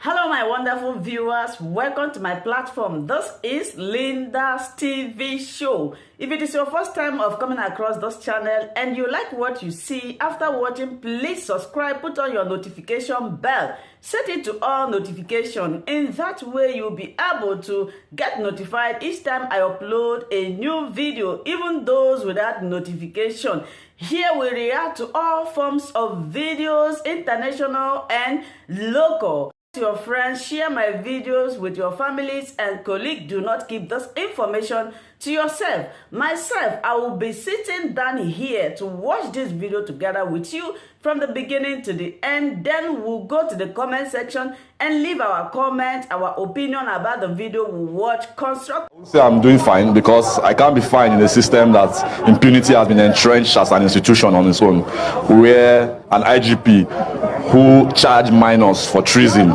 Hello my wonderful viewers, welcome to my platform. This is Linda's TV show. If it is your first time of coming across this channel and you like what you see after watching, please subscribe, put on your notification bell, set it to all notification. In that way you'll be able to get notified each time I upload a new video, even those without notification. Here we react to all forms of videos, international and local. Your friends, share my videos with your families and colleagues. Do not keep this information to yourself. Myself, I will be sitting down here to watch this video together with you from the beginning to the end. Then we'll go to the comment section and leave our comment, our opinion about the video we watch. Construct. I would say I'm doing fine because I can't be fine in a system that impunity has been entrenched as an institution on its own, where an IGP who charged minors for treason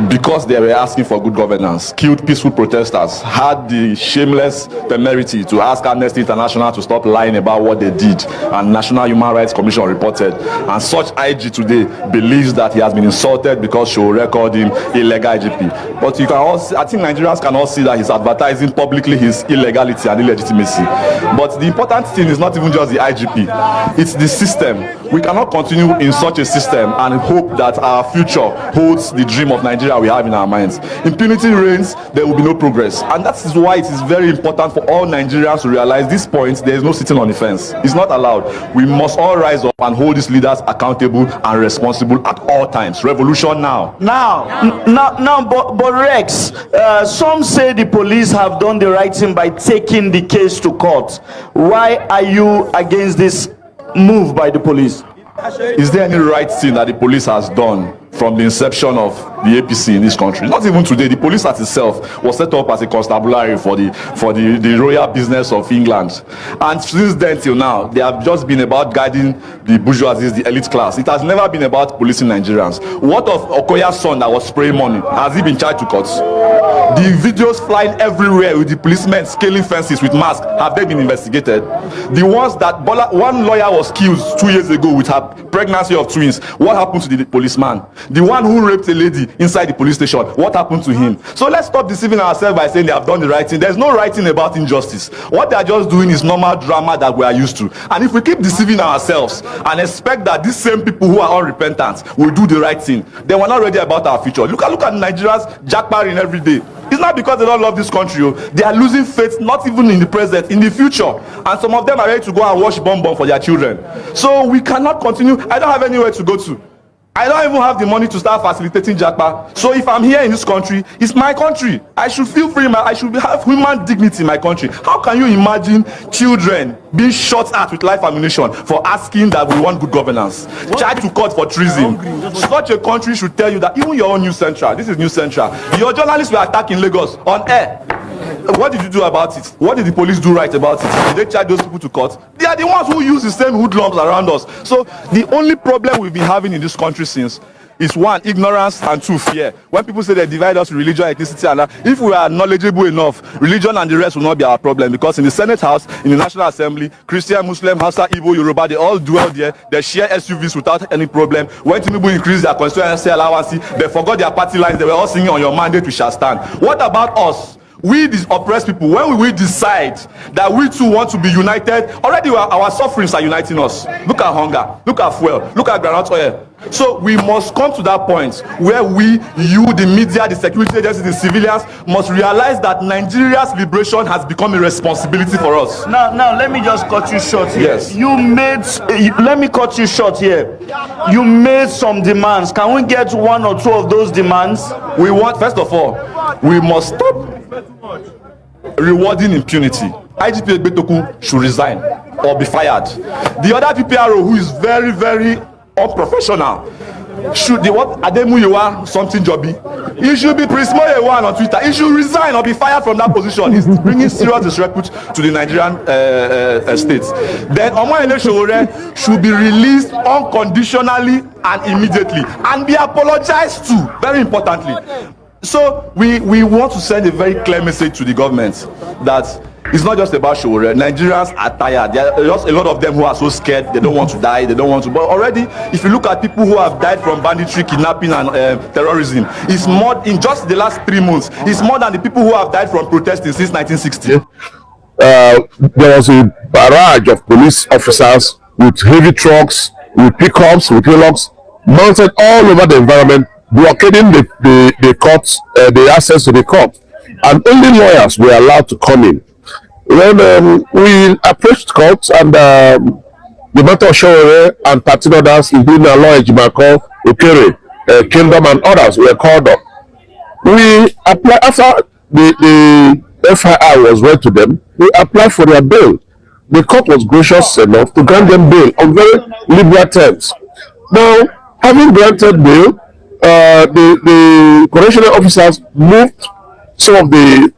because they were asking for good governance, killed peaceful protesters, had the shameless temerity to ask Amnesty International to stop lying about what they did, and National Human Rights Commission reported. And such IG today believes that he has been insulted because she will record him illegal IGP. But you can also, I think Nigerians can all see that he's advertising publicly his illegality and illegitimacy. But the important thing is not even just the IGP, it's the system. We cannot continue in such a system and hope that our future holds the dream of Nigeria we have in our minds. Impunity reigns, there will be no progress. And that is why it is very important for all Nigerians to realize this point: there is no sitting on the fence. It's not allowed. We must all rise up and hold these leaders accountable and responsible at all times. Revolution now. But Rex, some say the police have done the right thing by taking the case to court. Why are you against this move by the police? Is there any right thing that the police has done from the inception of the APC in this country? Not even today. The police as itself was set up as a constabulary for the royal business of England, and since then till now they have just been about guiding the bourgeoisie, the elite class. It has never been about policing Nigerians. What of Okoya's son that was spraying money? Has he been charged to court? The videos flying everywhere with the policemen scaling fences with masks, have they been investigated? The ones that one lawyer was killed 2 years ago with her pregnancy of twins, what happened to the policeman? The one who raped a lady inside the police station, what happened to him? So let's stop deceiving ourselves by saying they have done the right thing. There's no right thing about injustice. What they are just doing is normal drama that we are used to. And if we keep deceiving ourselves and expect that these same people who are unrepentant will do the right thing, then we're not ready about our future. Look at Nigerians jackbarring every day. It's not because they don't love this country. They are losing faith, not even in the present, in the future. And some of them are ready to go and wash bomb for their children. So we cannot continue. I don't have anywhere to go to. I don't even have the money to start facilitating Jackpa. So if I'm here in this country, it's my country. I should feel free. I should have human dignity in my country. How can you imagine children being shot at with live ammunition for asking that we want good governance? Charged to court for treason. Such a country should tell you that even your own News Central, this is News Central, your journalists were attacking Lagos on air. What did you do about it? What did the police do right about it? Did they charge those people to court? They are the ones who use the same hoodlums around us. So the only problem we've been having in this country since is one, ignorance, and two, fear. When people say they divide us with religion, ethnicity, and that, if we are knowledgeable enough, religion and the rest will not be our problem, because in the Senate House, in the National Assembly, Christian, Muslim, Hausa, Igbo, Yoruba, they all dwell there. They share SUVs without any problem. When Tinubu increased their constituency allowance, they forgot their party lines. They were all singing "On Your Mandate We Shall Stand." What about us? We, these oppressed people, when we decide that we too want to be united, already our sufferings are uniting us. Look at hunger, look at fuel, look at groundnut oil. So we must come to that point where you, the media, the security agencies, the civilians, must realize that Nigeria's liberation has become a responsibility for us. Now let me just cut you short here. Yes. Let me cut you short here. You made some demands. Can we get one or two of those demands? We want, first of all, we must stop rewarding impunity. IGP Egbetoku should resign or be fired. The other PPRO, who is very, very unprofessional, should Ademuyiwa something jobby, he should be Prince Moyewan on Twitter. He should resign or be fired from that position. He's bringing serious disrepute to the Nigerian state. Then Omoyele Sowore should be released unconditionally and immediately and be apologized to, very importantly. So we want to send a very clear message to the government that It's not just about Showore. Nigerians are tired. There are just a lot of them who are so scared. They don't want to die. They don't want to. But already, if you look at people who have died from banditry, kidnapping, and terrorism, it's more in just the last 3 months. It's more than the people who have died from protesting since 1960. There was a barrage of police officers with heavy trucks, with pickups, with hillocks, mounted all over the environment, blockading the courts, the access to the court, and only lawyers were allowed to come in. When we approached courts, and the matter of Showore and 13 others, including ALLEGÈDLY, Okere, Kingdom, and others, were called up. We applied after the FIR was read to them. We applied for their bail. The court was gracious enough to grant them bail on very liberal terms. Now, having granted bail, the correctional officers moved some of the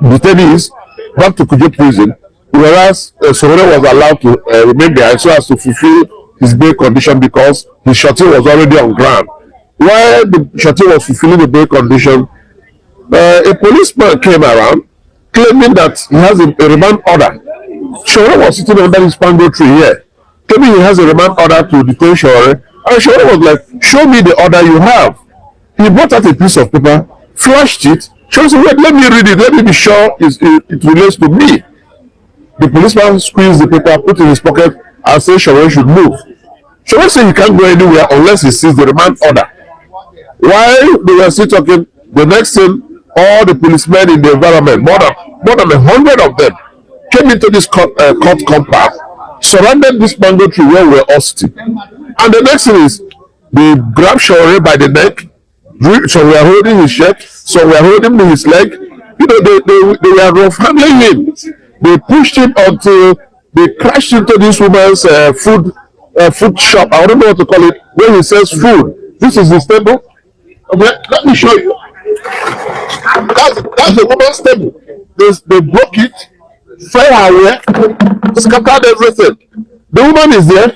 detainees back to Kuje prison, whereas Showore was allowed to remain there so as to fulfill his bail condition because his shorty was already on ground. While the shorty was fulfilling the bail condition, a policeman came around claiming that he has a remand order. Showore was sitting under his mango tree here, claiming he has a remand order to detain Showore, and Showore was like, "Show me the order you have." He brought out a piece of paper, flashed it. Showore said, "Wait, let me read it. Let me be sure it relates to me." The policeman squeezed the paper, put it in his pocket, and said Showore should move. Showore said he can't go anywhere unless he sees the remand order. While they were still talking, the next thing, all the policemen in the environment, more than 100 of them, came into this court compound, surrounded this mango tree where we were all sitting. And the next thing is, they grabbed Showore by the neck. Some were holding his shirt, some were holding his leg. You know, they were rough handling him. They pushed him until they crashed into this woman's food shop. I don't know what to call it, where he sells food. This is his table. Okay, let me show you. That's the woman's table. They broke it, fell away, scattered everything. The woman is there.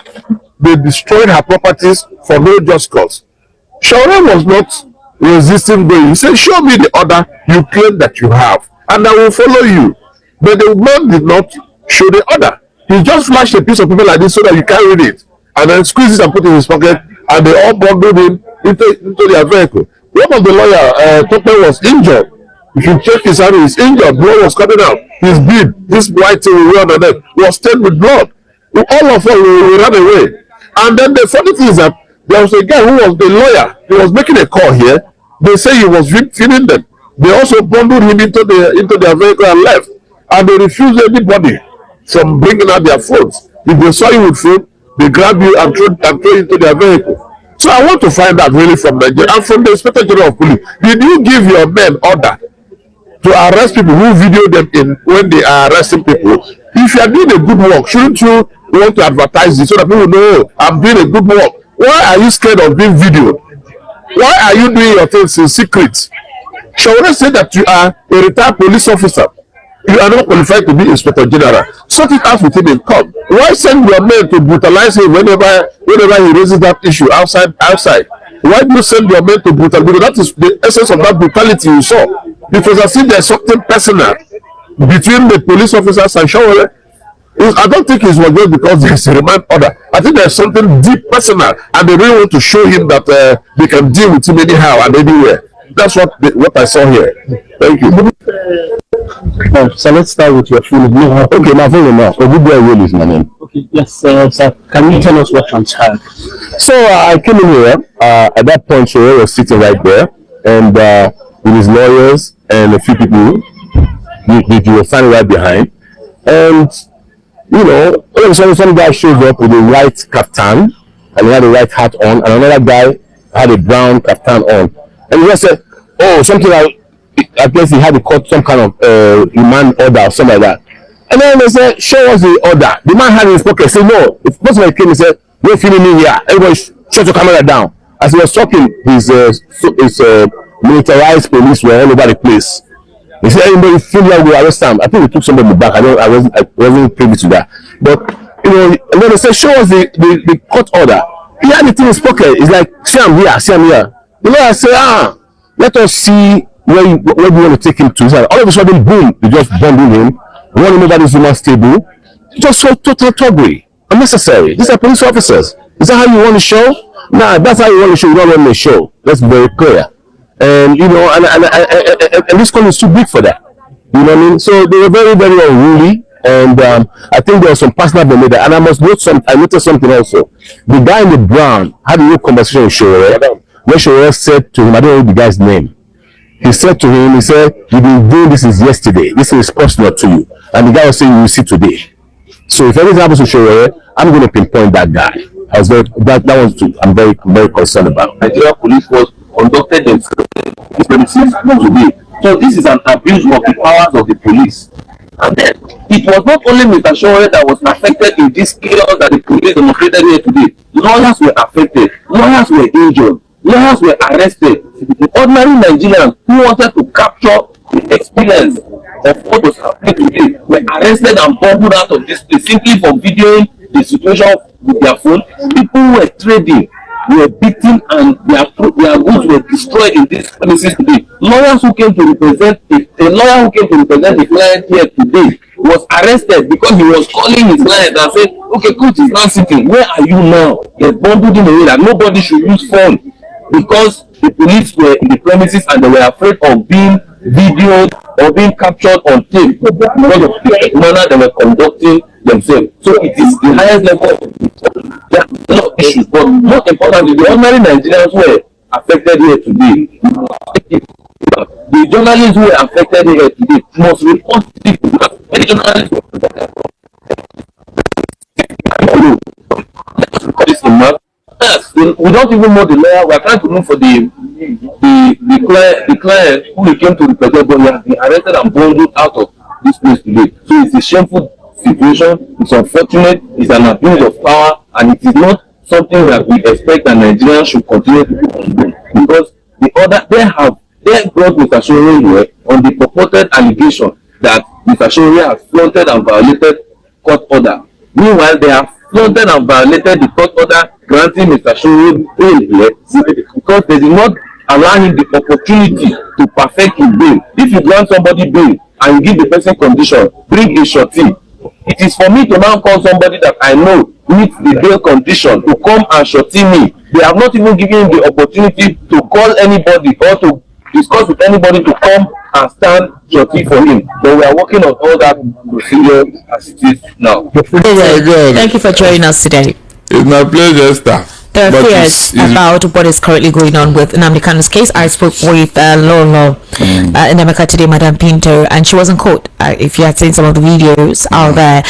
They destroyed her properties for no just cause. Showore was not resisting going. He said, "Show me the order you claim that you have, and I will follow you." But the man did not show the order. He just flashed a piece of paper like this so that you can't read it, and then squeezed it and put it in his pocket, and they all bundled him into their vehicle. One of the lawyer, Tope, was injured. If you check his hand, he's injured. Blood was coming out. His beard, this white thing we wear on the neck, was stained with blood. All of us, we ran away. And then the funny thing is that there was a guy who was the lawyer. He was making a call here. They say he was feeding them. They also bundled him into their vehicle and left. And they refused anybody from bringing out their phones. If they saw you with food, they grab you and throw you into their vehicle. So I want to find out really from Nigeria and from the Inspector General of Police. Did you give your men order to arrest people who video them in when they are arresting people? If you are doing a good work, shouldn't you want to advertise it so that people know I'm doing a good work? Why are you scared of being videoed? Why are you doing your things in secret? Showore said that you are a retired police officer. You are not qualified to be Inspector General. Sort it out with him in court. Why send your men to brutalize him whenever he raises that issue outside? Why do you send your men to brutalize? Because that is the essence of that brutality you saw. It was as if there's something personal between the police officers and Showore. I don't think it was just because there's a remand order. I think there's something deep personal, and they really want to show him that they can deal with him anyhow and anywhere. That's what I saw here. Thank you. So let's start with your full name. Okay, my full name. Ogubuewole is my name. Okay, yes, sir. Can you tell us what transpired? So I came in here. At that point, Showore was sitting right there, and with his lawyers and a few people, he was standing right behind. And you know, all of a sudden, some guy shows up with a white kaftan, and he had a white hat on, and another guy had a brown kaftan on. And he just said, "Oh, something like." I guess he had to cut some kind of remand order or something like that. And then they said, "Show us the order." The man had in his pocket. Said, "No." The person came and said, "You're filming me here. Everybody shut your camera down." As he was talking, his militarized police were all over the place. He said, "Anybody feel like we arrest him?" I think we took somebody back. I wasn't privy to that. But you know, and then they said, "Show us the court order." He had it in his pocket. He's like, "See, I'm here. See, I'm here." The lawyer said, let us see where you want to take him to. All of a sudden, boom, they just bundled him, running over this woman's table. Just so total toggery. Unnecessary. These are police officers. Is that how you want to show? Nah, that's how you want to show. You don't want to show. Let's be very clear. And you know, and this country is too big for that. You know what I mean? So they were very, very unruly. And I think there was some personal behavior. And I noticed something also. The guy in the brown had a little conversation with Showore, where Showore said to him, I don't know the guy's name. He said to him, he said, you've been doing this since yesterday. This is personal to you. And the guy was saying, you will see today. So if anything happens to Showore, I'm going to pinpoint that guy. I was very, that was too, I'm very concerned about. Nigeria police force conducted themselves today. So this is an abuse of the powers of the police. And then it was not only Mr. Showore that was affected in this chaos that the police demonstrated here today. Lawyers were affected. Lawyers were injured. Lawyers were arrested. The ordinary Nigerians who wanted to capture the experience of what was happening today were arrested and bundled out of this place simply for videoing the situation with their phone. People who were trading were beaten and their goods were destroyed in these premises today. Lawyers who came to represent a lawyer who came to represent the client here today was arrested because he was calling his client and saying, okay, coach is now sitting. Where are you now? They bundled him away that nobody should use phone because the police were in the premises and they were afraid of being videoed or being captured on tape because of the manner they were conducting themselves. So it is the highest level of there are a lot of issues, but most importantly, the ordinary Nigerians were affected here today. The journalists who were affected here today must report to any journalists yes, we don't even know the lawyer. We are trying to look for the client who he came to represent, but he has been arrested and bundled out of this place today. So it's a shameful situation. It's unfortunate. It's an abuse of power, and it is not something that we expect that Nigerians should continue to do because they brought Mr. Showore here on the purported allegation that Mr. Showore has flaunted and violated court order. Meanwhile, they have flaunted and violated the court order granting Mr. Showore bail here because they did not allow him the opportunity to perfect his bail. If you grant somebody bail and you give the person condition, bring a shorty. It is for me to now call somebody that I know meets the bail condition to come and shorty me. They have not even given him the opportunity to call anybody or to discuss with anybody to come and stand shorty for him. But we are working on all that procedure as it is now. Oh my God. Thank you for joining us today. It's my pleasure, staff. There are fears about what is currently going on with Nnamdi Kanu's case. I spoke with Lolo in America today, Madam Pinto, and she was in court. If you had seen some of the videos out there,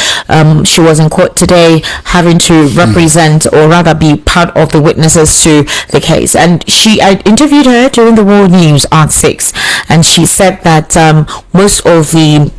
she was in court today having to represent or rather be part of the witnesses to the case. And I interviewed her during the World News at 6, and she said that most of the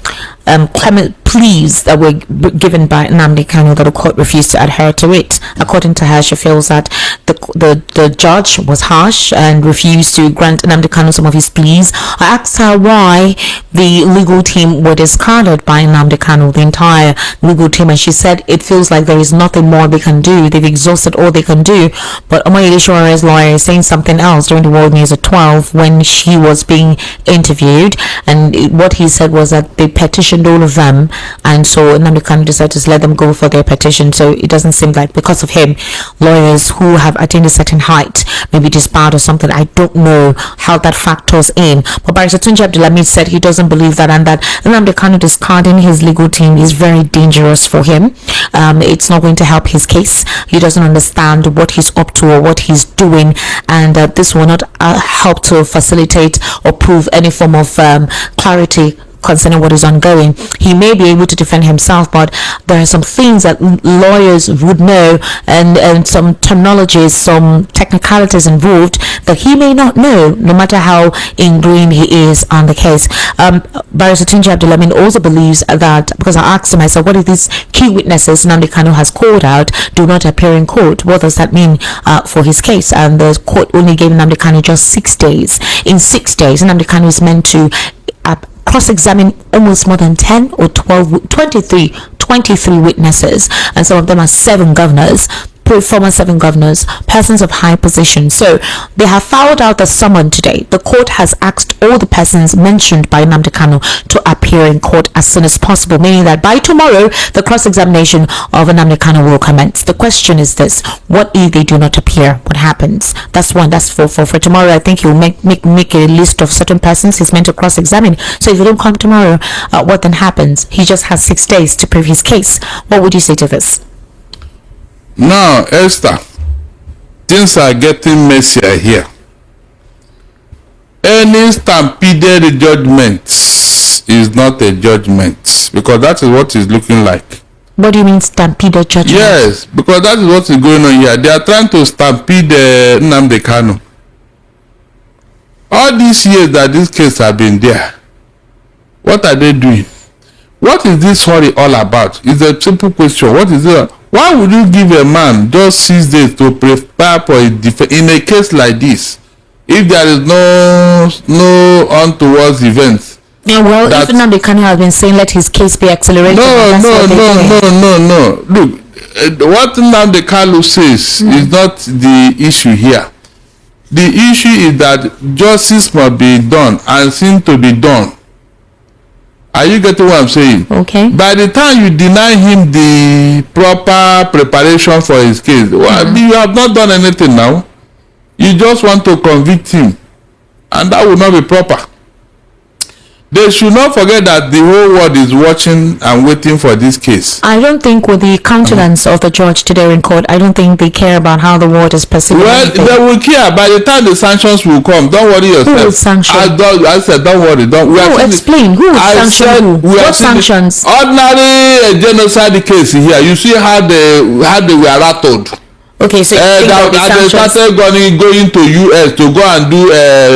clement pleas that were given by Nnamdi Kanu, that the court refused to adhere to it. According to her, she feels that the judge was harsh and refused to grant Nnamdi Kanu some of his pleas. I asked her why the legal team were discarded by Nnamdi Kanu, the entire legal team, and she said it feels like there is nothing more they can do. They've exhausted all they can do. But Omoyele Showore's lawyer is saying something else during the World News at 12 when she was being interviewed, and what he said was that they petitioned all of them, and so Nnamdi Kanu decided to let them go for their petition. So it doesn't seem like because of him, lawyers who have attained a certain height may be disbarred or something. I don't know how that factors in, but Barrister Tunji Abdulhamid said he doesn't believe that, and that Nnamdi Kanu discarding his legal team is very dangerous for him. It's not going to help his case. He doesn't understand what he's up to or what he's doing, and this will not help to facilitate or prove any form of clarity concerning what is ongoing. He may be able to defend himself, but there are some things that lawyers would know, and some terminologies, some technicalities involved that he may not know, no matter how ingrained he is on the case. Barrister Tunji Abdulhamid also believes that, because I asked him, I said, what if these key witnesses Nnamdi Kanu has called out do not appear in court? What does that mean for his case? And the court only gave Nnamdi Kanu just 6 days. In 6 days, Nnamdi Kanu is meant to cross-examine almost more than 10 or 12, 23 witnesses, and some of them are 7 governors, both former 7 governors, persons of high position. So they have filed out the summon today. The court has asked all the persons mentioned by Nnamdi Kanu to appear in court as soon as possible, meaning that by tomorrow the cross-examination of Nnamdi Kanu will commence. The question is this: what if they do not appear? What happens? That's one. That's for tomorrow. I think he'll make a list of certain persons he's meant to cross-examine. So if you don't come tomorrow, what then happens? He just has 6 days to prove his case. What would you say to this? Now, Esther, things are getting messier here. Any stampeded judgment is not a judgment, because that is what is looking like. What do you mean stampeded judgment? Yes, because that is what is going on here. They are trying to stampede Nnamdi Kanu. All these years that this case have been there, what are they doing? What is this hurry all about? It's a simple question. What is it? Why would you give a man just 6 days to prepare for a defense in a case like this, if there is no untoward events? Yeah, well, if Nnamdi Kanu has been saying let his case be accelerated. No. Look, what Nnamdi Kanu says is not the issue here. The issue is that justice must be done and seem to be done. Are you getting what I'm saying? Okay. By the time you deny him the proper preparation for his case, well, you have not done anything now. You just want to convict him, and that will not be proper. They should not forget that the whole world is watching and waiting for this case. I don't think with the countenance of the judge today in court, I don't think they care about how the world is perceiving. Well, anything. they will care. By the time the sanctions will come, don't worry yourself. Who will sanction? I said, don't worry. Explain. Who will sanction who? What sanctions? Ordinary genocide case here. You see how they were rattled. Okay, so you think they started going to US to go and do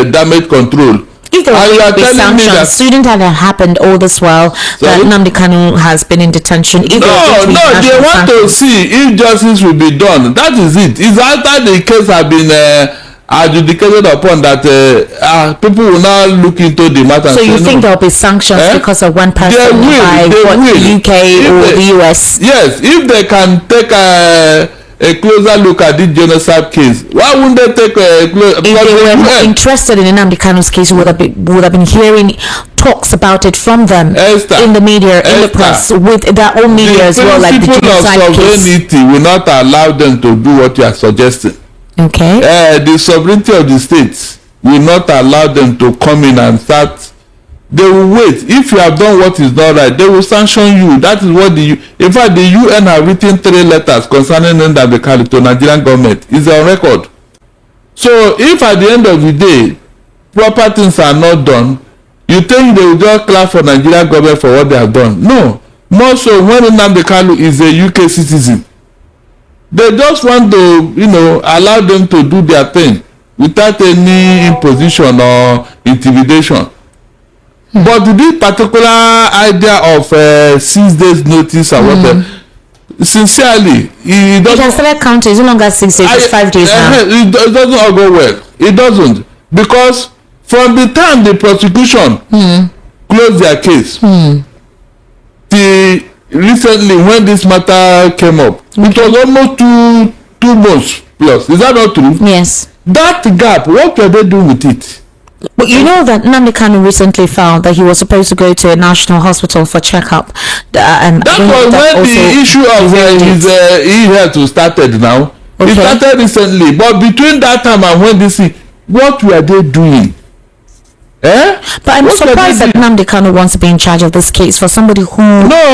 damage control. If there were be sanctions, shouldn't have happened all this while that Nnamdi Kanu has been in detention? They want to see if justice will be done. That is it. It's after the case has been adjudicated upon that people will now look into the matter. So you think there will be sanctions because of one person by the UK or the US? Yes, if they can take a closer look at this genocide case, why wouldn't they take a closer? If they were interested in Nnamdi Kanu's case, would have been hearing talks about it from them in the media, in the press, with their own media as well, like the genocide case. The sovereignty will not allow them to do what you are suggesting. Okay. The sovereignty of the states will not allow them to come in and start. They will wait. If you have done what is not right, they will sanction you. That is what in fact, the UN have written 3 letters concerning Nnamdi Kanu to Nigerian government. It's on record. So if at the end of the day, proper things are not done, you think they will just clap for Nigerian government for what they have done? No. More so when Nnamdi Kanu is a UK citizen. They just want to, allow them to do their thing without any imposition or intimidation. But this particular idea of 6 days notice or whatever, sincerely, it doesn't. It has started counting. It's no longer 6 days. It's 5 days now. It doesn't all go well. It doesn't, because from the time the prosecution closed their case, recently when this matter came up, it was almost two months plus. Is that not true? Yes. That gap, what were they doing with it? But you know that Nnamdi Kanu recently found that he was supposed to go to a national hospital for checkup, and that was when the issue of his e-health started. Now it started recently, but between that time and when this, what were they doing? But I'm surprised that Nnamdi Kanu wants to be in charge of this case for somebody who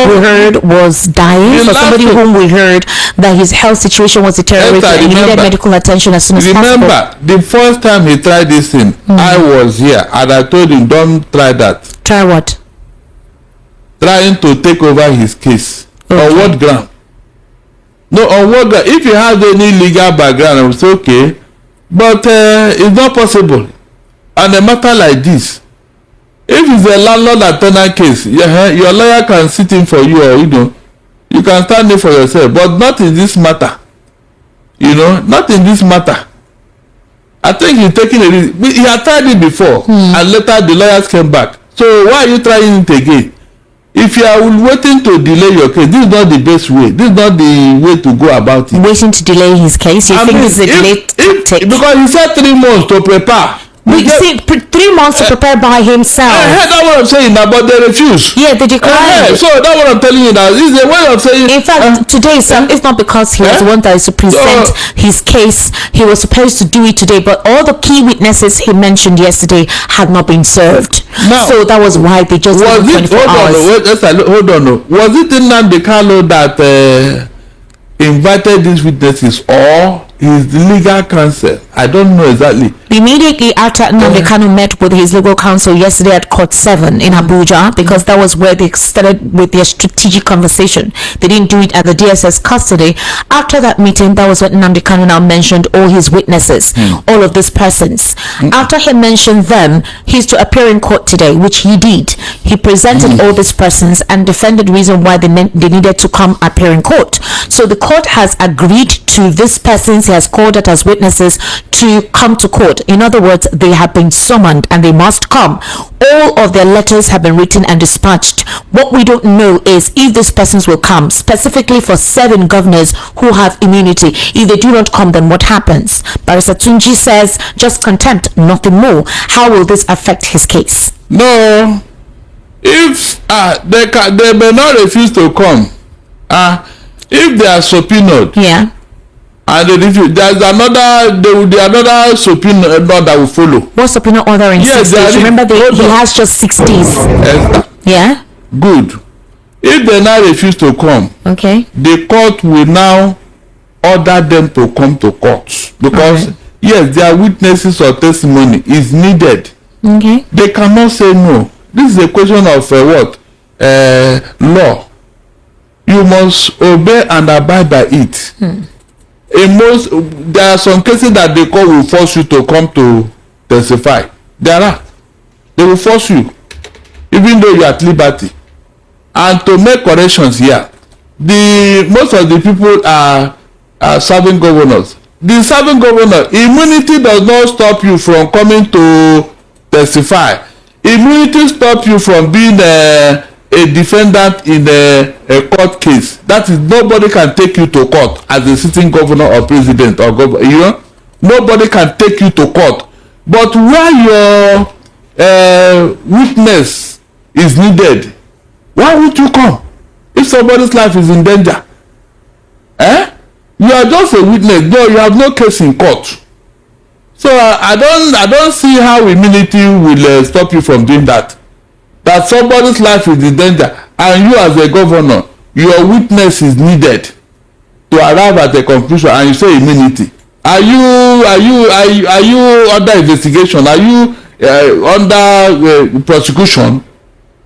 we heard was dying, for somebody whom we heard that his health situation was deteriorating and he needed medical attention as soon as possible. Remember, the first time he tried this thing, I was here and I told him, don't try that. Try what? Trying to take over his case. On what ground? No, on what ground? If he has any legal background, I would say okay, but it's not possible. And a matter like this, if it's a landlord and tenant case, your lawyer can sit in for you, or you can stand in for yourself, but not in this matter. Not in this matter. I think he's taking a risk. He had tried it before, and later the lawyers came back. So why are you trying it again? if you are waiting to delay your case, this is not the best way. This is not the way to go about it. Waiting to delay his case? You think this is a delay tactic? Because he said 3 months to prepare. We see 3 months to prepare by himself. That's what I'm saying now, but they refuse. Yeah, they declined. So that's what I'm telling you now. It's a way of saying. In fact, today, it's not because he was the one that is to present his case. He was supposed to do it today, but all the key witnesses he mentioned yesterday had not been served. Now, so that was why they just was it, 24 hours. Hold on. Was it Nnamdi Kanu that invited these witnesses, or his legal counsel? I don't know exactly. Immediately after Nnamdi Kanu met with his legal counsel yesterday at Court 7 in Abuja, because that was where they started with their strategic conversation. They didn't do it at the DSS custody. After that meeting, that was when Nnamdi Kanu now mentioned all his witnesses, all of these persons. After he mentioned them, he's to appear in court today, which he did. He presented all these persons and defended the reason why they needed to come appear in court. So the court has agreed to these persons he has called out as witnesses to come to court. In other words, they have been summoned and they must come. All of their letters have been written and dispatched. What we don't know is if these persons will come, specifically for 7 governors who have immunity. If they do not come, then what happens? Barrister Tunji says just contempt, nothing more. How will this affect his case? No, if they may not refuse to come. If they are subpoenaed, and there's another subpoena that will follow. What subpoena order in 6 days? Remember, he has just 6 days. Yeah. Good. If they now refuse to come, the court will now order them to come to court, because yes, their witnesses or testimony is needed. They cannot say no. This is a question of law. You must obey and abide by it. There are some cases that the court will force you to come to testify. They will force you, even though you are at liberty. And to make corrections here, most of the people are serving governors. The serving governor, immunity does not stop you from coming to testify. Immunity stops you from being a defendant in a court case. That is, nobody can take you to court as a sitting governor or president or governor. Nobody can take you to court. But where your witness is needed, why would you come? If somebody's life is in danger, you are just a witness. No, you have no case in court. So I don't see how immunity will stop you from doing that. That somebody's life is in danger, and you as a governor, your witness is needed to arrive at a conclusion, and you say immunity. Are you under investigation? Are you under prosecution?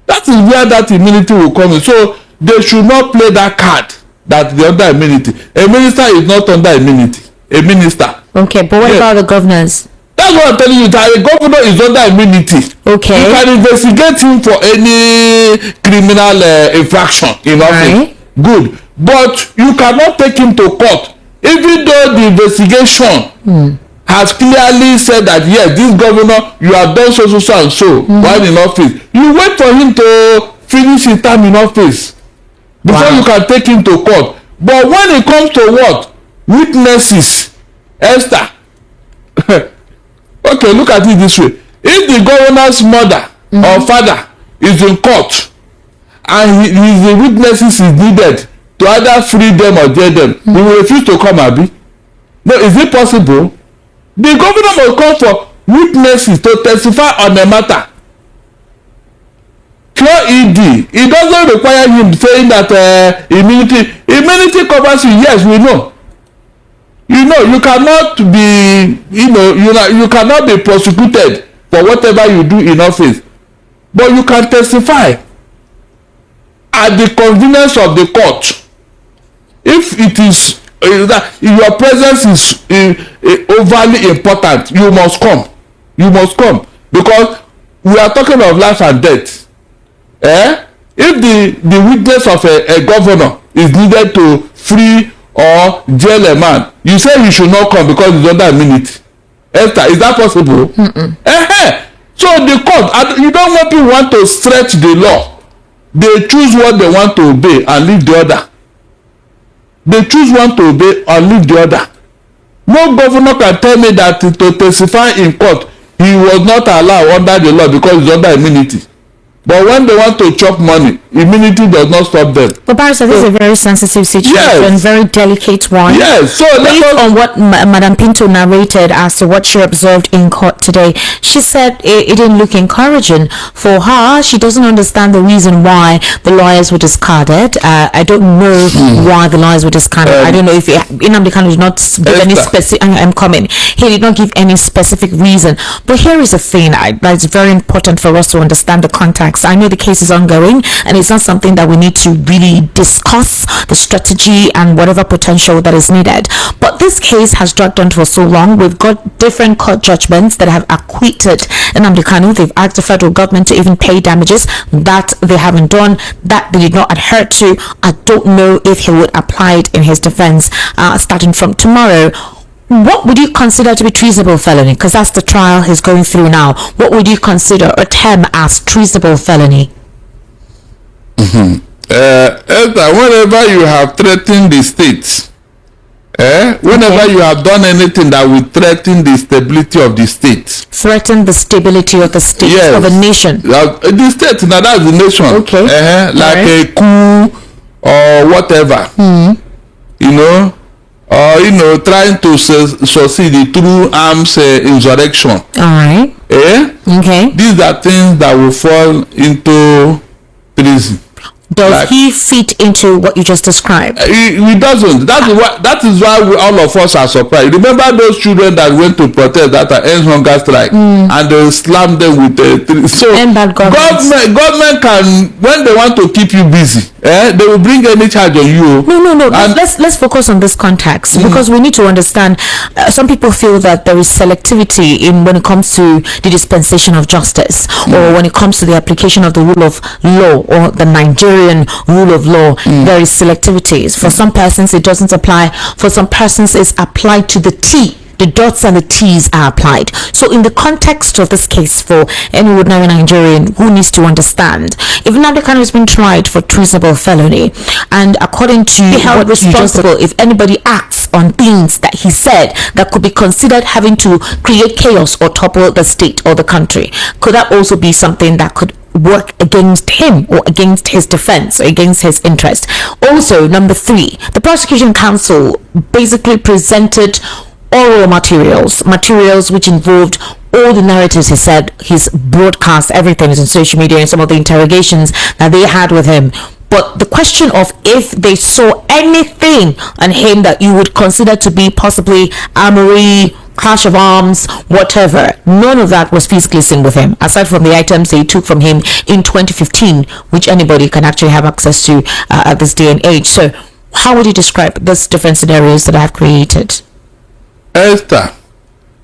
That is where that immunity will come in. So they should not play that card that they're under immunity. A minister is not under immunity. A minister. Okay, but what about the governors? That's what I'm telling you, that the governor is under immunity. Okay. You can investigate him for any criminal infraction in office. Good. But you cannot take him to court. Even though the investigation has clearly said that, yes, this governor, you have done so and so while in office. You wait for him to finish his term in office before you can take him to court. But when it comes to what? Witnesses, Esther. Okay, look at it this way. If the governor's mother or father is in court and his witnesses is needed to either free them or jail them, he will refuse to come, Abi. No, is it possible? The governor must come for witnesses to testify on the matter. Pure ED. It doesn't require him saying that immunity covers you. Yes, we know. You cannot be, you cannot be prosecuted for whatever you do in office, but you can testify at the convenience of the court. If it is your presence is overly important, you must come. You must come, because we are talking of life and death. If the witness of a governor is needed to free or jail a man, you say he should not come because he's under immunity. Esther, is that possible? So the court, you don't want to stretch the law They choose what they want to obey and leave the other. They choose one to obey or leave the other. No governor can tell me that to testify in court, he was not allowed under the law because he's under immunity. But when they want to chop money, immunity does not stop them. But Barrister, this is a very sensitive situation, yes, very delicate one. Yes. So based on what Madam Pinto narrated as to what she observed in court today, she said it didn't look encouraging for her. She doesn't understand the reason why the lawyers were discarded. I don't know why the lawyers were discarded. I don't know if Nnamdi Kanu did not give any specific. I'm coming. He did not give any specific reason. But here is the thing that's very important for us to understand the context. I know the case is ongoing and it's not something that we need to really discuss the strategy and whatever potential that is needed. But this case has dragged on for so long. We've got different court judgments that have acquitted Nnamdi Kanu. They've asked the federal government to even pay damages. That they haven't done. That they did not adhere to. I don't know if he would apply it in his defense starting from tomorrow. What would you consider to be treasonable felony? Because that's the trial he's going through now. What would you consider or term as treasonable felony? Esther, whenever you have threatened the state, whenever you have done anything that will threaten the stability of the state. Threaten the stability of the state, yes, of a nation. The state, now that's the nation. Okay. Like a coup or whatever. You know. Or trying to succeed through arms insurrection. All right. Okay. These are things that will fall into treason. Does he fit into what you just described? He doesn't. That is why all of us are surprised. Remember those children that went to protest that end hunger strike and they slammed them with so government can, when they want to keep you busy, they will bring any charge on you. No. Let's focus on this context because we need to understand. Some people feel that there is selectivity in when it comes to the dispensation of justice or when it comes to the application of the rule of law or the Nigerian rule of law. There is selectivities. For some persons it doesn't apply. For some persons it's applied to the T. The dots and the T's are applied. So in the context of this case, for any ordinary Nigerian who needs to understand, if Nnamdi Kanu has been tried for treasonable felony, and according to be held responsible if anybody acts on things that he said that could be considered having to create chaos or topple the state or the country, could that also be something that could work against him or against his defense or against his interest? Also, number 3, the prosecution counsel basically presented oral materials which involved all the narratives he said, his broadcast, everything is on social media and some of the interrogations that they had with him. But the question of if they saw anything on him that you would consider to be possibly armory, clash of arms, whatever, none of that was physically seen with him, aside from the items they took from him in 2015, which anybody can actually have access to at this day and age. So how would you describe those different scenarios that I have created? Esther,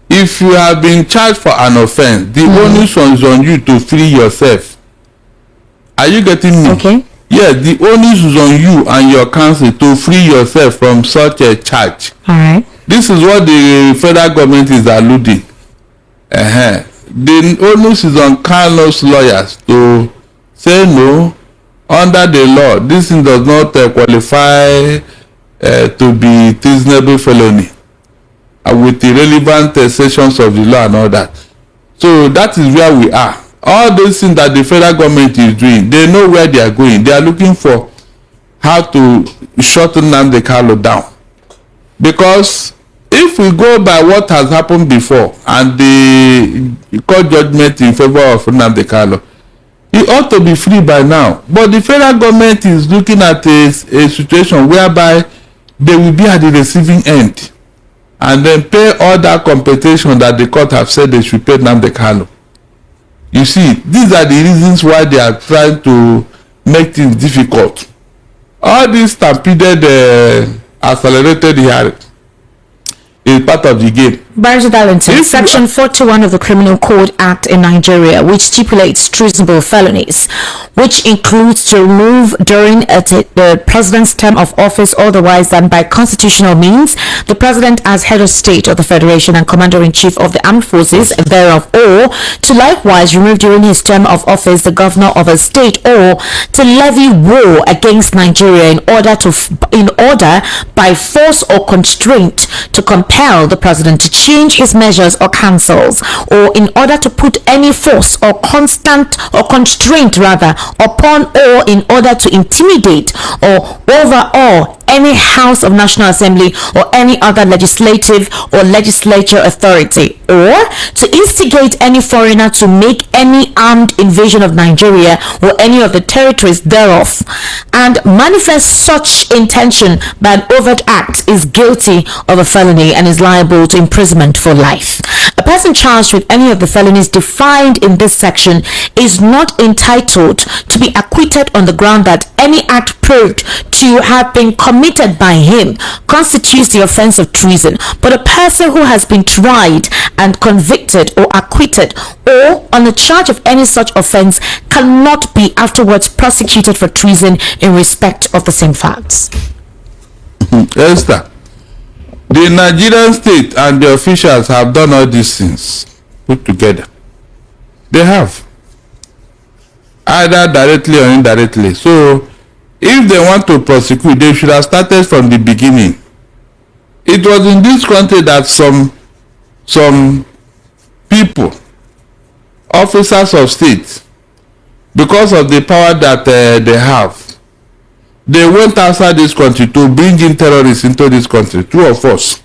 if you have been charged for an offense, the onus is on you to free yourself. Are you getting me? Okay. Yes, the onus is on you and your counsel to free yourself from such a charge. All right. This is what the federal government is alluding. The onus is on Kanu's lawyers to say no, under the law, this thing does not qualify to be treasonable felony. With the relevant sections of the law and all that. So that is where we are. All those things that the federal government is doing, they know where they are going. They are looking for how to shorten Nnamdi Kanu down. Because if we go by what has happened before and the court judgment in favor of Nnamdi Kanu, he ought to be free by now. But the federal government is looking at a situation whereby they will be at the receiving end and then pay all that compensation that the court have said they should pay Nnamdi Kanu. You see, these are the reasons why they are trying to make things difficult. All this stampeded accelerated hearing is part of the game. Barrister Darlington, Section 41 of the Criminal Code Act in Nigeria, which stipulates treasonable felonies, which includes to remove during the president's term of office otherwise than by constitutional means the president as head of state of the federation and commander-in-chief of the armed forces thereof, or to likewise remove during his term of office the governor of a state, or to levy war against Nigeria in order by force or constraint to compel the president to change his measures or counsels, or in order to put any force or constraint upon, or in order to intimidate or overawe any House of National Assembly or any other legislative or legislature authority, or to instigate any foreigner to make any armed invasion of Nigeria or any of the territories thereof, and manifest such intention by an overt act, is guilty of a felony and is liable to imprisonment for life. A person charged with any of the felonies defined in this section is not entitled to be acquitted on the ground that any act proved to have been committed by him constitutes the offense of treason, but a person who has been tried and convicted or acquitted or on the charge of any such offense cannot be afterwards prosecuted for treason in respect of the same facts. Esther, the Nigerian state and the officials have done all these things put together. They have, either directly or indirectly. So if they want to prosecute, they should have started from the beginning. It was in this country that some people, officers of state, because of the power that they have, they went outside this country to bring in terrorists into this country. True or false?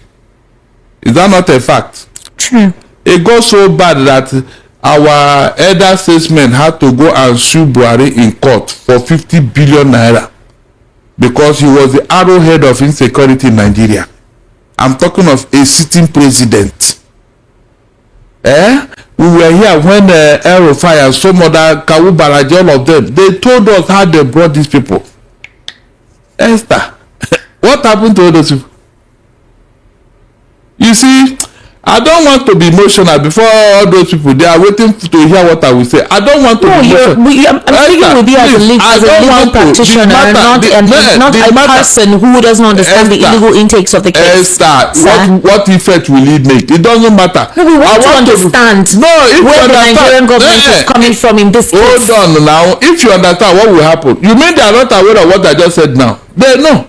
Is that not a fact? True. It got so bad that our elder statesmen had to go and sue Buhari in court for 50 billion naira because he was the arrowhead of insecurity in Nigeria. I'm talking of a sitting president. We were here when El Rufai and some other Kawu Balaji, all of them, they told us how they brought these people. Esther, what happened to all those people? You see, I don't want to be emotional before all those people. They are waiting to hear what I will say. I don't want to be emotional. I'm speaking with you as a legal practitioner, not a person who doesn't understand the illegal intakes of the case. Esther, what effect will it make? It doesn't matter. No, we want to understand where the Nigerian government is coming from in this case. Hold on now. If you understand what will happen, you mean they are not aware of what I just said now? They know.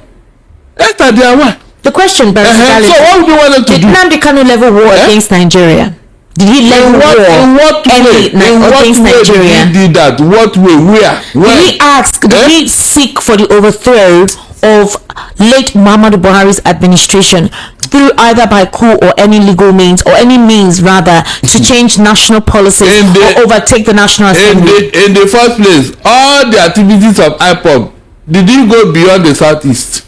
Esther, they are aware. The question, Barrister Darlington, so what would you want them to do? Did Nnamdi Kanu level war against Nigeria? Did he level war against Nigeria? Did he do that? What way? Where? Did he seek for the overthrow of late Muhammadu Buhari's administration through either by coup or any legal means, or any means rather, to change national policies or overtake the National Assembly? In the first place, all the activities of IPOB, did he go beyond the southeast?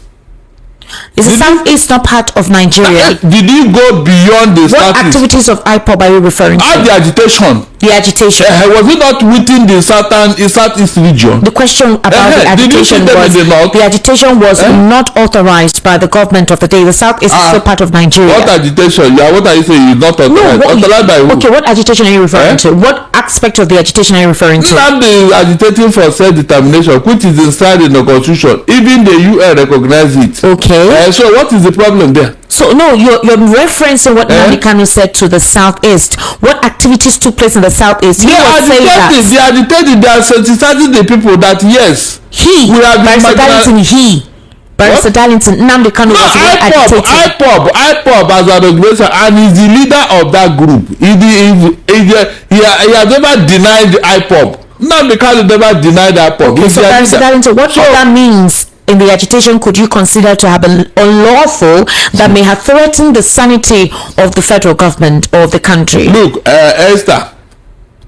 Is the southeast not part of Nigeria? Did you go beyond the southeast? What activities of IPOB are you referring to? The agitation. The agitation. Was it not within the southeast region? The question about the agitation was not authorized by the government of the day. The southeast is still part of Nigeria. What agitation? What are you saying is not authorized? Authorized by who? Okay, what agitation are you referring to? What aspect of the agitation are you referring to? Nnamdi is agitating for self-determination, which is inside in the constitution. Even the UN recognize it. Okay. So what is the problem there? So no, you're referencing what Nnamdi Kanu said to the southeast. What activities took place in the southeast? They are agitated. They are sensitizing the people that yes, Barrister Darlington, Nnamdi Kanu was agitated. IPOB as an organization, and is the leader of that group. He has never denied IPOB. Nnamdi Kanu never denied IPOB. Okay, so Barrister Darlington, what that means in the agitation could you consider to have been unlawful that may have threatened the sanity of the federal government or the country? Look, Esther,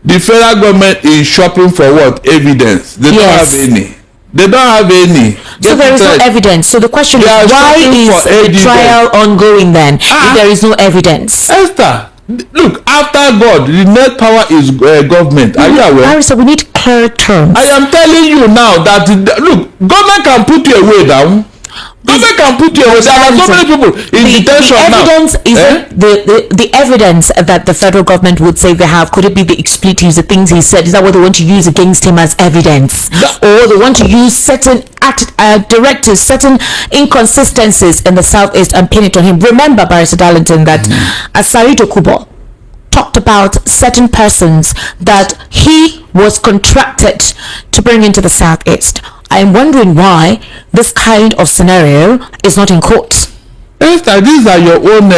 the federal government is shopping for what? Evidence. They don't have any. They don't have any. So there is no evidence. So the question is, why is the trial ongoing then if there is no evidence? Esther, look, after God, the net power is government. Are you aware? Barrister, we need clear terms. I am telling you now that, look, government can put you away down. Government can put you. There are so many people in detention now. The evidence that the federal government would say they have, could it be the expletives, the things he said? Is that what they want to use against him as evidence? Or they want to use certain directives, certain inconsistencies in the Southeast and pin it on him? Remember, Barrister Darlington, that Asari Dokubo talked about certain persons that he was contracted to bring into the Southeast. I'm wondering why this kind of scenario is not in court. Esther, these are your own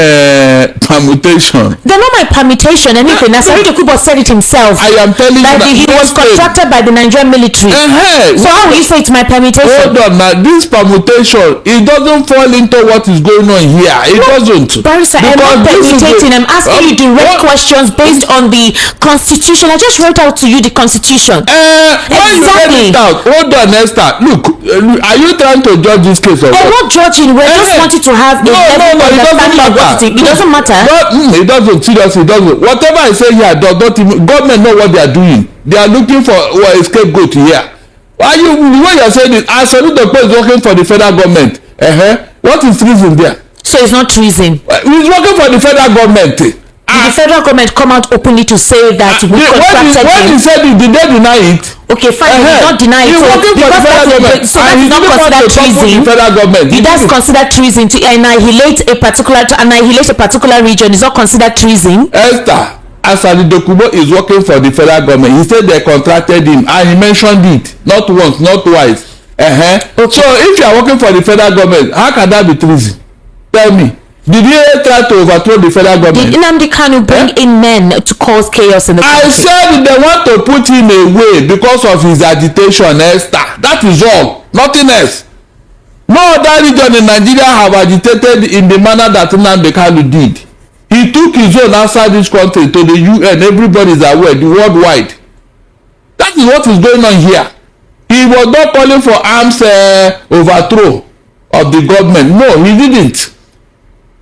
permutation. They're not my permutation, anything. Asari Dokubo said it himself. I am telling you that he was contracted by the Nigerian military. So how will you say it's my permutation? Hold on now. This permutation, it doesn't fall into what is going on here. It doesn't. Barrister, I'm not permutating. I'm asking you direct questions based on the Constitution. I just wrote out to you the Constitution. When you read it out, hold on, Esther. Look, are you trying to judge this case? I'm not judging. We just wanted to have no, it doesn't matter. It doesn't matter. It doesn't. Seriously, it doesn't. Whatever I say here, government know what they are doing. They are looking for a scapegoat here. Why you? The way you are saying it, I salute the person working for the federal government. What is treason there? So it's not treason. He's working for the federal government. Did the federal government come out openly to say that we contracted him? When he said it, did they deny it? Okay, fine. He did not deny it. So that is not considered treason. He does consider treason to annihilate a particular region. Is not considered treason. Esther, Asari Dokubo is working for the federal government. He said they contracted him, and he mentioned it not once, not twice. Okay. So if you are working for the federal government, how can that be treason? Tell me. Did he try to overthrow the federal government? Did Nnamdi Kanu bring in men to cause chaos in the country? I said they want to put him away because of his agitation, Esther. That is all. Nothing else. No other region in Nigeria have agitated in the manner that Nnamdi Kanu did. He took his own outside this country to the UN. Everybody is aware, the worldwide. That is what is going on here. He was not calling for arms overthrow of the government. No, he didn't.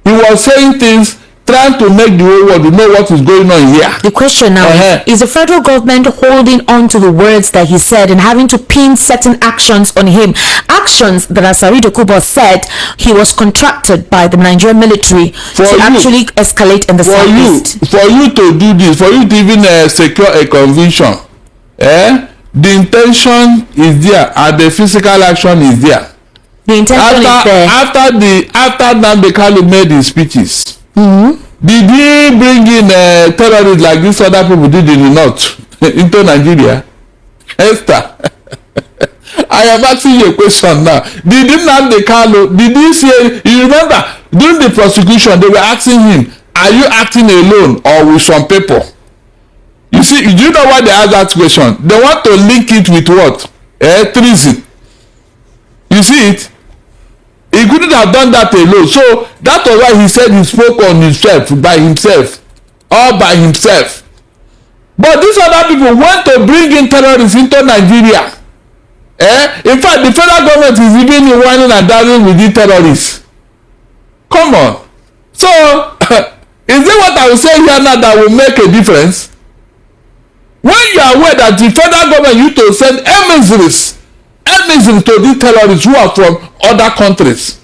He was saying things, trying to make the whole world know what is going on here. The question now is the federal government holding on to the words that he said and having to pin certain actions on him? Actions that Asari Dokubo said he was contracted by the Nigerian military actually escalate in the Southeast. For you to do this, for you to even secure a conviction, the intention is there and the physical action is there. The intention is there. After Nnamdi Kanu made his speeches, did he bring in terrorists like these other people did in the north into Nigeria? Esther, I am asking you a question now. Did Nnamdi Kanu, did he say, you remember, during the prosecution, they were asking him, are you acting alone or with some people? You see, do you know why they asked that question? They want to link it with what? Treason. You see it? He couldn't have done that alone. So that was why he said he spoke on himself, by himself, all by himself. But these other people want to bring in terrorists into Nigeria. In fact, the federal government is even whining and dancing with the terrorists. Come on. So, is it what I will say here now that will make a difference? When you are aware that the federal government used to send emissaries to these terrorists who are from other countries.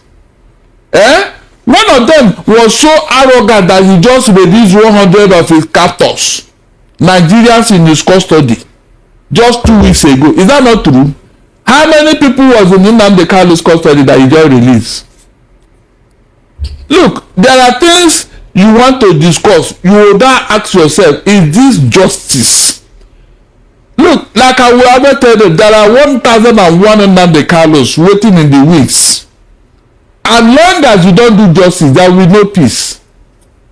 One of them was so arrogant that he just released 100 of his captors, Nigerians in his custody, just 2 weeks ago. Is that not true? How many people was in Nnamdi Kanu's custody that he just released? Look, there are things you want to discuss. You will now ask yourself, is this justice? Look, like I will ever tell you, there are 1,001 Nnamdi Kanus waiting in the wings. As long as you don't do justice, there will be no peace.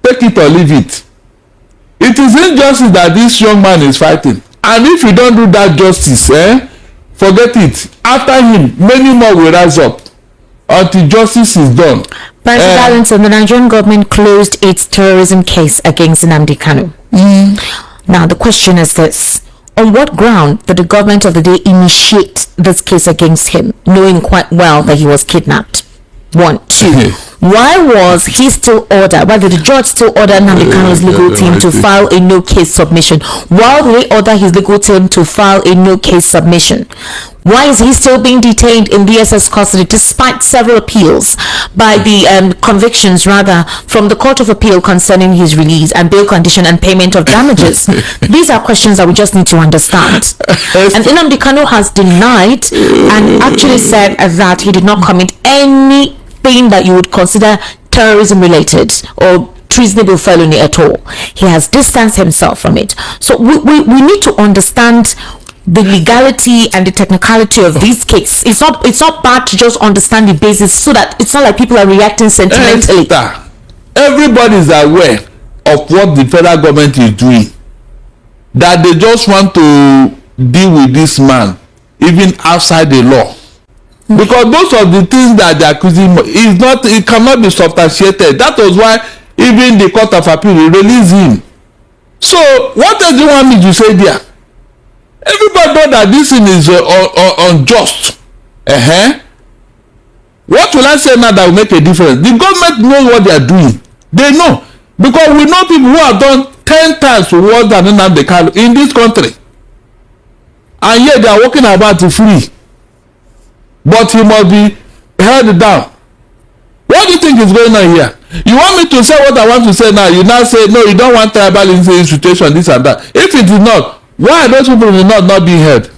Take it or leave it. It is injustice that this young man is fighting. And if you don't do that justice, forget it. After him, many more will rise up until justice is done. President the Nigerian government closed its terrorism case against Nnamdi Kanu. Now the question is this: on what ground did the government of the day initiate this case against him, knowing quite well that he was kidnapped? 1, 2. Why was he still ordered? Why did the judge still order Nnamdi Kanu's legal team to file a no case submission? Why did they order his legal team to file a no case submission? Why is he still being detained in DSS custody despite several appeals by the convictions rather from the Court of Appeal concerning his release and bail condition and payment of damages? These are questions that we just need to understand. And Nnamdi Kanu has denied and actually said that he did not commit anything that you would consider terrorism related or treasonable felony at all. He has distanced himself from it. So we need to understand the legality and the technicality of this case. It's not bad to just understand the basis so that it's not like people are reacting sentimentally. Everybody is aware of what the federal government is doing, that they just want to deal with this man even outside the law, because most of the things that they are accusing it cannot be substantiated. That was why even the Court of Appeal will release him. So what does you want me to say there? Everybody know that this thing is unjust. What will I say now that will make a difference? The government knows what they are doing. They know, because we know people who have done 10 times worse than Nnamdi Kanu in this country, and yet they are walking about free. But he must be held down. What do you think is going on here? You want me to say what I want to say now? You now say no, you don't want tribal institution, this and that. If it is not, why are those people not being heard?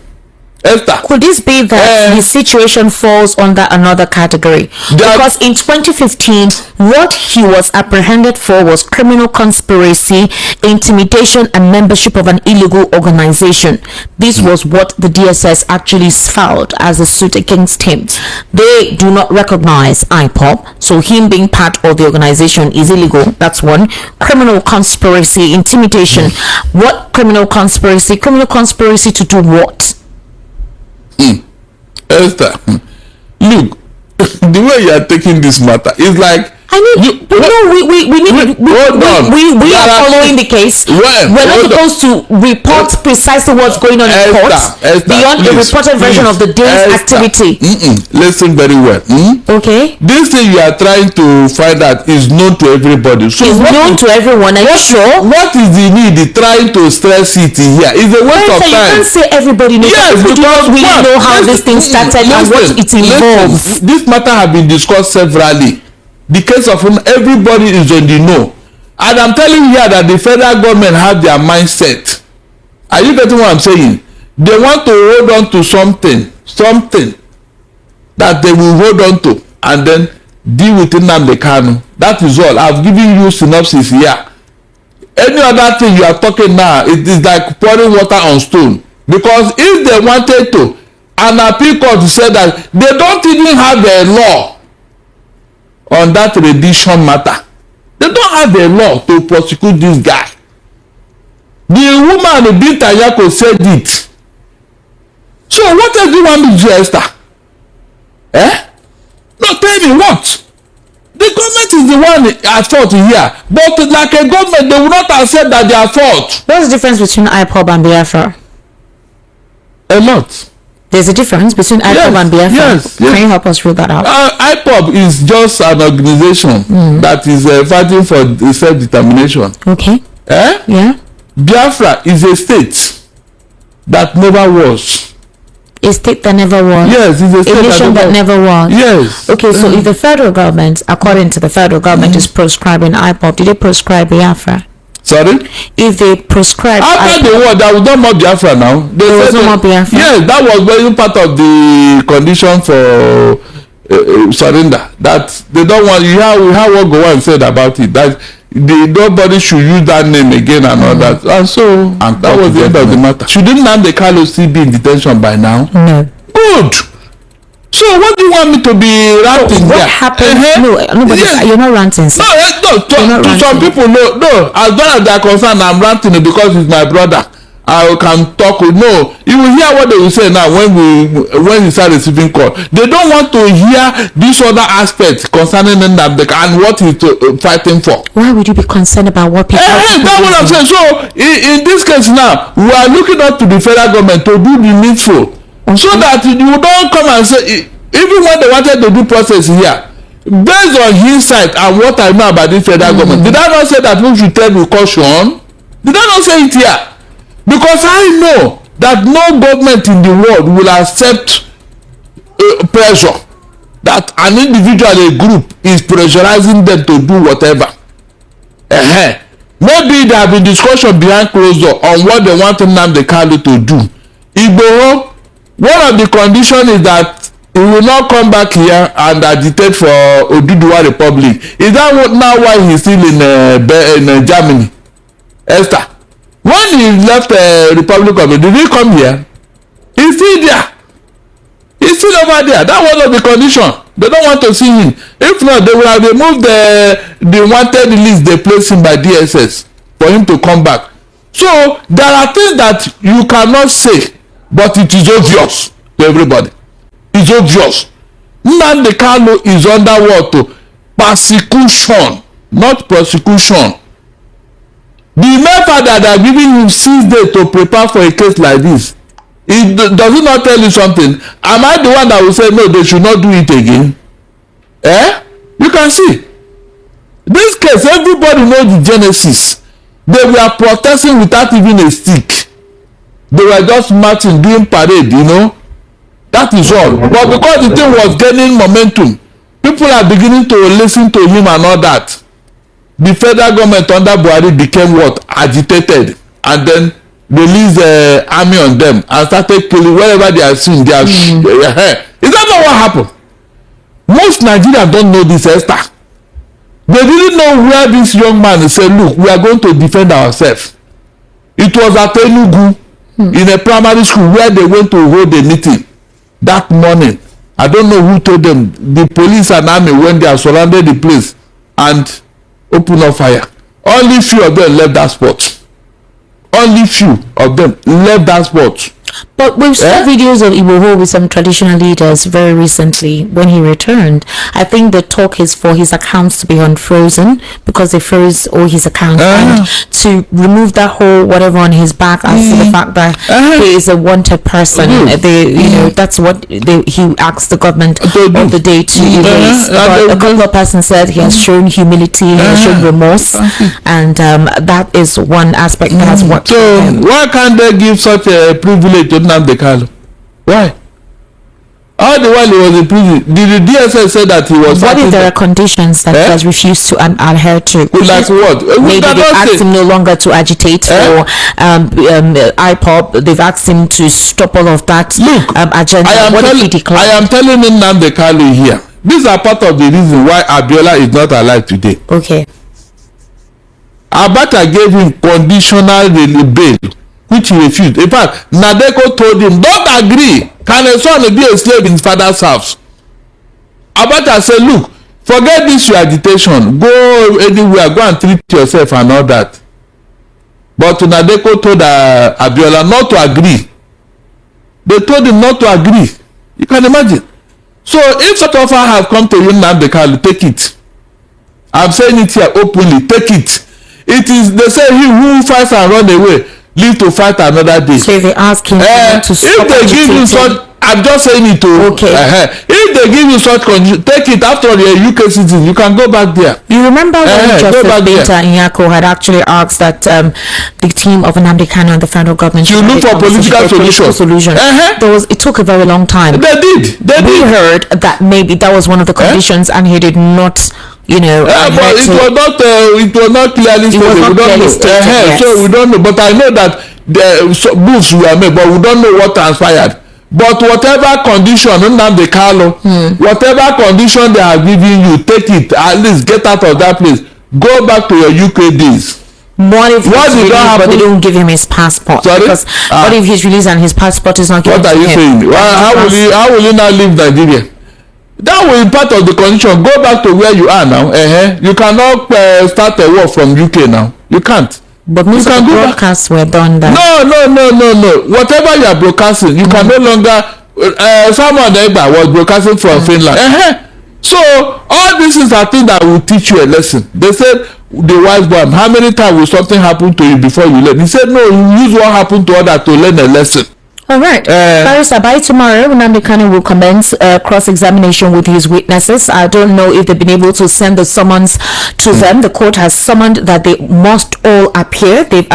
Esther, could this be that his situation falls under another category? Because in 2015, what he was apprehended for was criminal conspiracy, intimidation, and membership of an illegal organization. This was what the DSS actually filed as a suit against him. They do not recognize IPOB, so him being part of the organization is illegal. That's one. Criminal conspiracy, intimidation. What criminal conspiracy? Criminal conspiracy to do what? Esther, look, the way you are taking this matter is like we are following the case. We're not supposed to report precisely what's going on in court beyond a reported version of the day's activity. Listen very well. Okay. This thing you are trying to find out is known to everybody. So it's known to everyone. Are you sure? What is the need in trying to stress it here? It's a waste of time. You can't say everybody knows. Yes, because we know how this thing started and what it involves. This matter has been discussed severally. The case of everybody is on the know, and I'm telling you here that the federal government have their mindset. Are you getting what I'm saying? They want to hold on to something that they will hold on to, and then deal with Nnamdi Kanu. That is all. I've given you synopsis here. Any other thing you are talking now, it is like pouring water on stone. Because if they wanted to, an appeal court said that they don't even have a law on that rendition matter. They don't have a law to prosecute this guy. The woman Binta Yako said it. So what else do you want me to do, Esther? No, tell me what? The government is the one at fault here. But like a government, they will not accept that they are at fault. What's the difference between IPOB and Biafra? A lot. There's a difference between IPOB and Biafra. Yes. Can you help us rule that out? IPOB is just an organization that is fighting for self-determination. Okay. Yeah. Biafra is a state that never was. A state that never was. Yes, it's a state nation that never was. Yes. Okay, so if the federal government, according to the federal government, is proscribing IPOB, did they proscribe Biafra? Sorry? If they prescribe after the war, there was no more Biafra now. There was no more Biafra? Yes, that was very part of the condition for surrender. That they don't want, you have what Gowan said about it, that nobody should use that name again and all that. And so, that was the end of the matter. Shouldn't Nnamdi Kanu still be in detention by now? No. Good. So what do you want me to be ranting there? What happened? You're not ranting, sir. No, to some people, no. As far as they are concerned, I'm ranting because he's my brother. I can talk. No, you will hear what they will say now when we start receiving call. They don't want to hear this other aspect concerning Nnamdi and what he's fighting for. Why would you be concerned about what people? That's what I'm saying. So in this case now, we are looking up to the federal government to do the needful. So that you don't come and say, even when they wanted to do process here, based on hindsight and what I know about this federal government, did I not say that we should tell with caution? Did I not say it here? Because I know that no government in the world will accept pressure that an individual, a group, is pressurizing them to do whatever. Maybe there have been discussion behind closed door on what they want Nnamdi Kanu to do. Igboho, one of the conditions is that he will not come back here and agitate for Oduduwa Republic. Is that what now why he's still in Germany? Esther, when he left the Republic of Benin, did he come here? He's still there. He's still over there. That was of the condition. They don't want to see him. If not, they will have removed the wanted list they placed him by DSS for him to come back. So there are things that you cannot say, but it is obvious to everybody. It's obvious. Nnamdi Kanu is under what? Persecution, not prosecution. The mere fact that they are giving him 6 days to prepare for a case like this, does it not tell you something? Am I the one that will say no, they should not do it again? You can see. This case, everybody knows the genesis. They were protesting without even a stick. They were just marching, doing parade, you know. That is all. But because the thing was gaining momentum, people are beginning to listen to him and all that. The federal government under Buhari became what? Agitated. And then released army on them and started killing wherever they are seen. They are is that not what happened? Most Nigerians don't know this, Esther. They didn't know where this young man said, look, we are going to defend ourselves. It was at Enugu in a primary school where they went to hold a meeting that morning. I don't know who told them. The police and army went there, surrounded the place and opened up fire. Only few of them left that spot. Only few of them left that spot. But we've seen videos of Igboho with some traditional leaders very recently when he returned. I think the talk is for his accounts to be unfrozen because they froze all his accounts and to remove that whole whatever on his back as to the fact that he is a wanted person. You know, that's what he asked the government of the day to erase. But a couple of persons said he has shown humility, he has shown remorse, and that is one aspect that has worked. So why can't they give such a privilege to Nnamdi Kanu? Why? All the while he was in prison, did the DSS say that he was? What if there are conditions that he has refused to adhere to? Like what? Maybe they've asked him no longer to agitate or IPOB. They've asked him to stop all of that. Look, agenda. I am telling Nnamdi Kanu here. These are part of the reason why Abiola is not alive today. Okay. Abata gave him conditional bail, which he refused. In fact, Nadeko told him, don't agree. Can a son be a slave in his father's house? Abata said, look, forget this your agitation. Go anywhere, go and treat yourself and all that. But Nadeko told Abiola not to agree. They told him not to agree. You can imagine. So if such offer have come to you, Nnamdi Kanu, take it. I'm saying it here openly, take it. It is, they say, he who fights and run away live to fight another day. So they ask him to stop. If they give you such, I'm just saying it to. Okay. If they give you such condition, take it. After all, you're a UK citizen, you can go back there. You remember when Justice Binta Nyako had actually asked that the team of Nnamdi Kanu and the federal government should look for political solution. It took a very long time. They did. We heard that maybe that was one of the conditions, and he did not. You know, but it was not clearly stated. We don't know. So we don't know. But I know that the moves were made, but we don't know what transpired. But whatever condition, Nnamdi Kanu, whatever condition they are giving you, take it. At least get out of that place. Go back to your UK days. What if but they don't give him his passport? Sorry? Because what if he's released and his passport is not given to him? What are you saying? How will he now leave Nigeria? That will be part of the condition. Go back to where you are now. You cannot start a war from UK now. You can't. But most of the broadcasts were done that. No. Whatever you are broadcasting, you can no longer. Someone was broadcasting from Finland. So all this is a thing that will teach you a lesson. They said the wise boy, how many times will something happen to you before you learn? He said no. You use what happened to others to learn a lesson. All right. Barrister, by tomorrow, Nnamdi Kanu will commence cross-examination with his witnesses. I don't know if they've been able to send the summons to them. The court has summoned that they must all appear. They've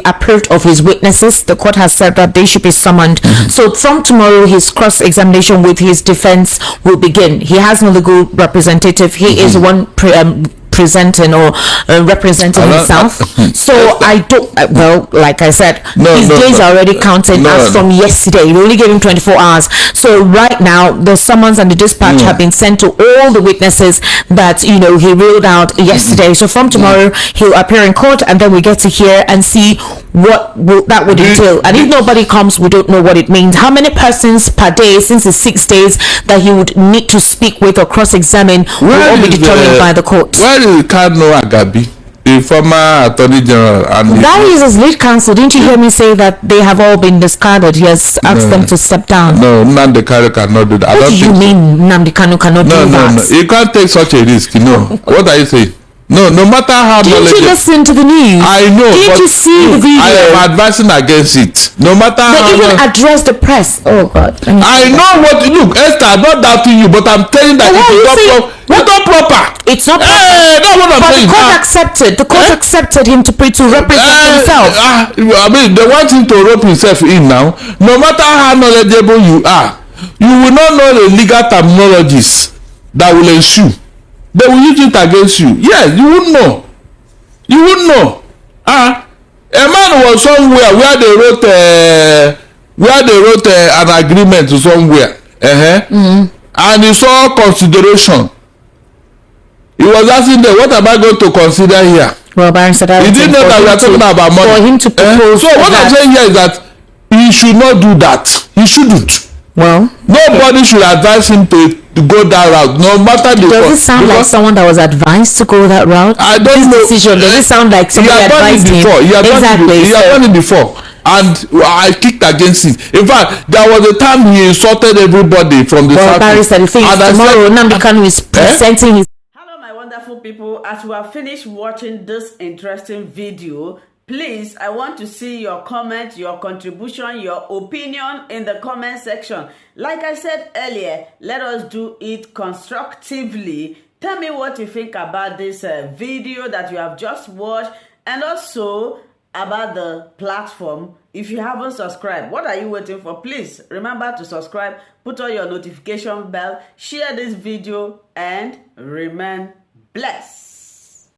approved of his witnesses. The court has said that they should be summoned. So from tomorrow, his cross-examination with his defense will begin. He has no legal representative. He is one presenting or representing himself. So I don't, well, like I said, his days are already counted as from yesterday. We only gave him 24 hours. So right now, the summons and the dispatch have been sent to all the witnesses that, you know, he ruled out yesterday. So from tomorrow, he'll appear in court, and then we get to hear and see what that would entail. And if nobody comes, we don't know what it means. How many persons per day, since it's 6 days, that he would need to speak with or cross-examine will all be determined by the court. Kanu Agabi, the former Attorney General, and that is his lead counsel. Didn't you hear me say that they have all been discarded? He has asked them to step down. No, Nnamdi Kanu cannot do that. What do you mean Nnamdi Kanu cannot do that? No, you can't take such a risk. No. What are you saying? No matter how knowledgeable. Didn't you listen to the news? I know. Didn't you see the video? I am advising against it. No matter they even address the press. Oh God. I know what. Look, Esther, I'm not doubting you, but I'm telling that it's not proper. It's not proper. That's what I'm saying. The court accepted. The court accepted him to represent himself. I mean, they want him to rope himself in now. No matter how knowledgeable you are, you will not know the legal terminologies that will ensue. They will use it against you. Yes, you wouldn't know. You wouldn't know. A man was somewhere where they wrote an agreement to somewhere. And he saw consideration. He was asking them, what am I going to consider here? Well, Barrister, he didn't know that we are talking about money. For him to propose. So what I'm saying here is that he should not do that. He shouldn't. Well, nobody should advise him to go that route, no matter the. Does it sound like someone that was advised to go that route? I don't know. Decision, does it sound like somebody advised him? He has done it before, and I kicked against it. In fact, there was a time he insulted everybody from the. Well, Barrister, the thing is, tomorrow Nnamdi Kanu is presenting his. Hello, my wonderful people. As we have finished watching this interesting video, please, I want to see your comment, your contribution, your opinion in the comment section. Like I said earlier, let us do it constructively. Tell me what you think about this video that you have just watched, and also about the platform. If you haven't subscribed, what are you waiting for? Please remember to subscribe, put on your notification bell, share this video, and remain blessed.